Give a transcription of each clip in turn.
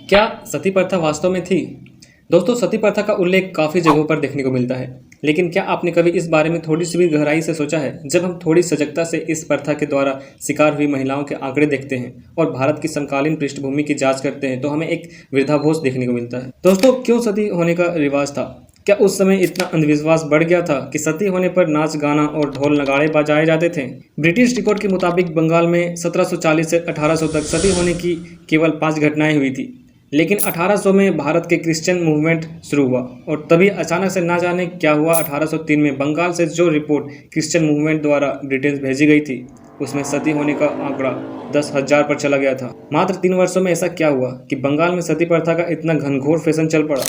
क्या सती प्रथा वास्तव में थी? दोस्तों, सती प्रथा का उल्लेख काफ़ी जगहों पर देखने को मिलता है, लेकिन क्या आपने कभी इस बारे में थोड़ी सी भी गहराई से सोचा है? जब हम थोड़ी सजगता से इस प्रथा के द्वारा शिकार हुई महिलाओं के आंकड़े देखते हैं और भारत की समकालीन पृष्ठभूमि की जांच करते हैं, तो हमें एक विरोधाभास देखने को मिलता है। दोस्तों, क्यों सती होने का रिवाज था? क्या उस समय इतना अंधविश्वास बढ़ गया था कि सती होने पर नाच गाना और ढोल नगाड़े बजाए जाते थे? ब्रिटिश रिकॉर्ड के मुताबिक बंगाल में 1740 से 1800 तक सती होने की केवल 5 घटनाएं हुई थी, लेकिन 1800 में भारत के क्रिश्चियन मूवमेंट शुरू हुआ और तभी अचानक से ना जाने क्या हुआ। 1803 में बंगाल से जो रिपोर्ट क्रिश्चियन मूवमेंट द्वारा ब्रिटेन भेजी गई थी, उसमें सती होने का आंकड़ा 10,000 पर चला गया था। मात्र 3 वर्षों में ऐसा क्या हुआ कि बंगाल में सती प्रथा का इतना घनघोर फैशन चल पड़ा?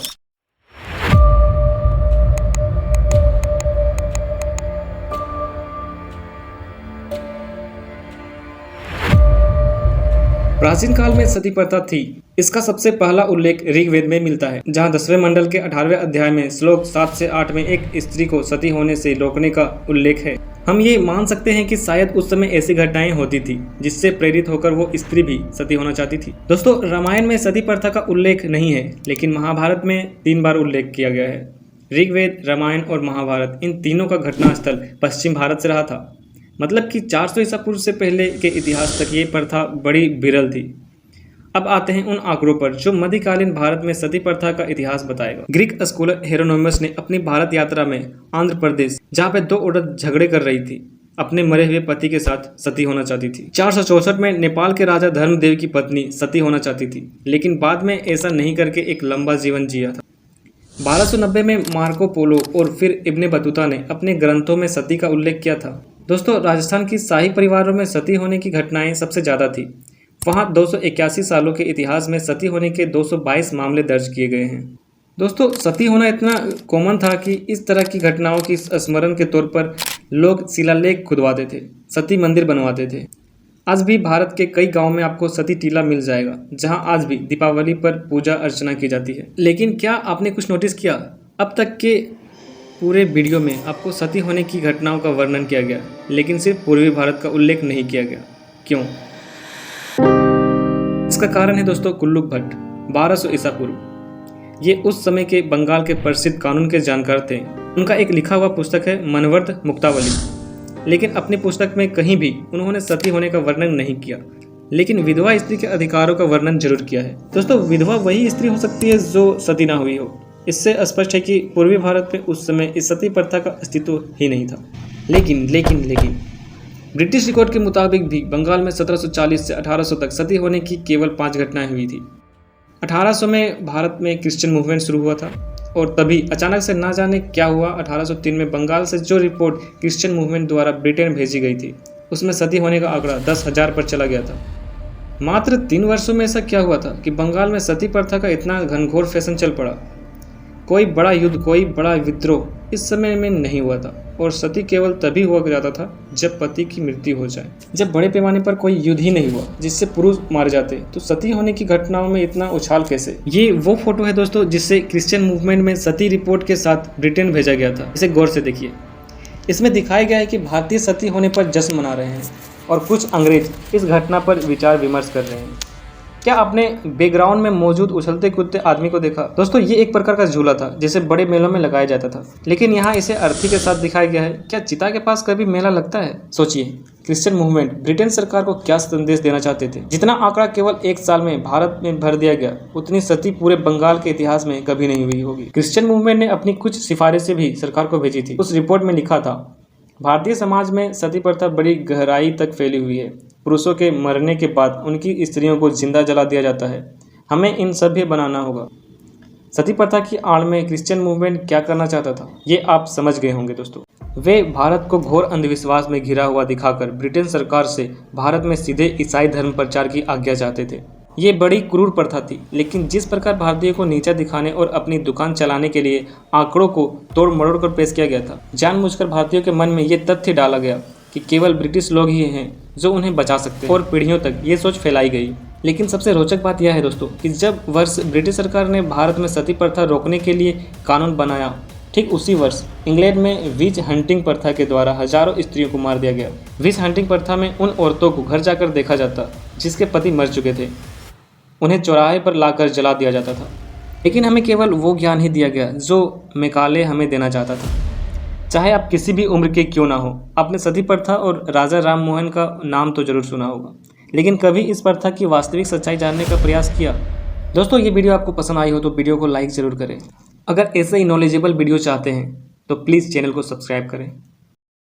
प्राचीन काल में सती प्रथा थी। इसका सबसे पहला उल्लेख ऋग्वेद में मिलता है, जहां 10वें मंडल के 18वें अध्याय में श्लोक 7 से 8 में एक स्त्री को सती होने से रोकने का उल्लेख है। हम ये मान सकते हैं कि शायद उस समय ऐसी घटनाएं होती थी जिससे प्रेरित होकर वो स्त्री भी सती होना चाहती थी। दोस्तों, रामायण में सती प्रथा का उल्लेख नहीं है, लेकिन महाभारत में 3 बार उल्लेख किया गया है। ऋग्वेद, रामायण और महाभारत, इन तीनों का घटनास्थल पश्चिम भारत से रहा था। मतलब कि 400 ईसा पूर्व से पहले के इतिहास तक ये प्रथा बड़ी विरल थी। अब आते हैं उन आंकड़ों पर जो मध्यकालीन भारत में सती प्रथा का इतिहास बताएगा। ग्रीक स्कॉलर हेरोनोमस ने अपनी भारत यात्रा में आंध्र प्रदेश, जहाँ पे 2 औरत झगड़े कर रही थी, अपने मरे हुए पति के साथ सती होना चाहती थी। 464 में नेपाल के राजा धर्मदेव की पत्नी सती होना चाहती थी, लेकिन बाद में ऐसा नहीं करके एक लंबा जीवन जिया था। 1290 में मार्को पोलो और फिर इब्ने बतूता ने अपने ग्रंथों में सती का उल्लेख किया था। दोस्तों, राजस्थान की शाही परिवारों में सती होने की घटनाएं सबसे ज़्यादा थी। वहाँ 281 सालों के इतिहास में सती होने के 222 मामले दर्ज किए गए हैं। दोस्तों, सती होना इतना कॉमन था कि इस तरह की घटनाओं की स्मरण के तौर पर लोग शिलालेख खुदवाते थे, सती मंदिर बनवाते थे। आज भी भारत के कई गाँव में आपको सती टीला मिल जाएगा, जहाँ आज भी दीपावली पर पूजा अर्चना की जाती है। लेकिन क्या आपने कुछ नोटिस किया? अब तक के पूरे वीडियो में आपको सती होने की घटनाओं का वर्णन किया गया, लेकिन सिर्फ पूर्वी भारत का उल्लेख नहीं किया गया। क्यों? इसका कारण है दोस्तों कुल्लुक भट्ट, 1200 ईसा पूर्व। ये उस समय के बंगाल के प्रसिद्ध कानून के जानकार थे। उनका एक लिखा हुआ पुस्तक है मनवर्त मुक्तावली, लेकिन अपनी पुस्तक में कहीं भी उन्होंने सती होने का वर्णन नहीं किया, लेकिन विधवा स्त्री के अधिकारों का वर्णन जरूर किया है। दोस्तों, विधवा वही स्त्री हो सकती है जो सती ना हुई हो। इससे स्पष्ट है कि पूर्वी भारत में उस समय इस सती प्रथा का अस्तित्व ही नहीं था। लेकिन ब्रिटिश रिकॉर्ड के मुताबिक भी बंगाल में 1740 से 1800 तक सती होने की केवल 5 घटनाएं हुई थी। 1800 में भारत में क्रिश्चियन मूवमेंट शुरू हुआ था और तभी अचानक से ना जाने क्या हुआ। 1803 में बंगाल से जो रिपोर्ट क्रिश्चियन मूवमेंट द्वारा ब्रिटेन भेजी गई थी, उसमें सती होने का आंकड़ा 10,000 पर चला गया था। मात्र 3 वर्षों में ऐसा क्या हुआ था कि बंगाल में सती प्रथा का इतना घनघोर फैशन चल पड़ा? कोई बड़ा युद्ध, कोई बड़ा विद्रोह इस समय में नहीं हुआ था, और सती केवल तभी हुआ जाता था जब पति की मृत्यु हो जाए। जब बड़े पैमाने पर कोई युद्ध ही नहीं हुआ जिससे पुरुष मारे जाते, तो सती होने की घटनाओं में इतना उछाल कैसे? ये वो फोटो है दोस्तों जिससे क्रिश्चियन मूवमेंट में सती रिपोर्ट के साथ ब्रिटेन भेजा गया था। इसे गौर से देखिए। इसमें दिखाया गया है कि भारतीय सती होने पर जश्न मना रहे हैं और कुछ अंग्रेज इस घटना पर विचार विमर्श कर रहे हैं। क्या आपने बैकग्राउंड में मौजूद उछलते कूदते आदमी को देखा? दोस्तों, ये एक प्रकार का झूला था जिसे बड़े मेलों में लगाया जाता था, लेकिन यहाँ इसे अर्थी के साथ दिखाया गया है। क्या चिता के पास कभी मेला लगता है? सोचिए, क्रिश्चियन मूवमेंट ब्रिटेन सरकार को क्या संदेश देना चाहते थे? जितना आंकड़ा केवल 1 साल में भारत में भर दिया गया, उतनी सती पूरे बंगाल के इतिहास में कभी नहीं हुई होगी। क्रिश्चियन मूवमेंट ने अपनी कुछ सिफारिशें भी सरकार को भेजी थी। उस रिपोर्ट में लिखा था, भारतीय समाज में सती प्रथा बड़ी गहराई तक फैली हुई है। पुरुषों के मरने के बाद उनकी स्त्रियों को जिंदा जला दिया जाता है। हमें इन सभ्य बनाना होगा। सती प्रथा की आड़ में क्रिश्चियन मूवमेंट क्या करना चाहता था, ये आप समझ गए होंगे दोस्तों। वे भारत को घोर अंधविश्वास में घिरा हुआ दिखाकर ब्रिटेन सरकार से भारत में सीधे ईसाई धर्म प्रचार की आज्ञा चाहते थे। ये बड़ी क्रूर प्रथा थी, लेकिन जिस प्रकार भारतीयों को नीचा दिखाने और अपनी दुकान चलाने के लिए आंकड़ों को तोड़ मरोड़ कर पेश किया गया था, जानबूझकर भारतीयों के मन में ये तथ्य डाला गया कि केवल ब्रिटिश लोग ही हैं जो उन्हें बचा सकते हैं, और पीढ़ियों तक ये सोच फैलाई गई। लेकिन सबसे रोचक बात यह है दोस्तों कि जब वर्ष ब्रिटिश सरकार ने भारत में सती प्रथा रोकने के लिए कानून बनाया, ठीक उसी वर्ष इंग्लैंड में विच हंटिंग प्रथा के द्वारा हजारों स्त्रियों को मार दिया गया। विच हंटिंग प्रथा में उन औरतों को घर जाकर देखा जाता जिसके पति मर चुके थे। उन्हें चौराहे पर लाकर जला दिया जाता था। लेकिन हमें केवल वो ज्ञान ही दिया गया जो मैकाले हमें देना चाहता था। चाहे आप किसी भी उम्र के क्यों ना हो, आपने सती प्रथा और राजा राम मोहन का नाम तो जरूर सुना होगा, लेकिन कभी इस प्रथा की वास्तविक सच्चाई जानने का प्रयास किया? दोस्तों, ये वीडियो आपको पसंद आई हो तो वीडियो को लाइक ज़रूर करें। अगर ऐसे ही नॉलेजेबल वीडियो चाहते हैं तो प्लीज़ चैनल को सब्सक्राइब करें।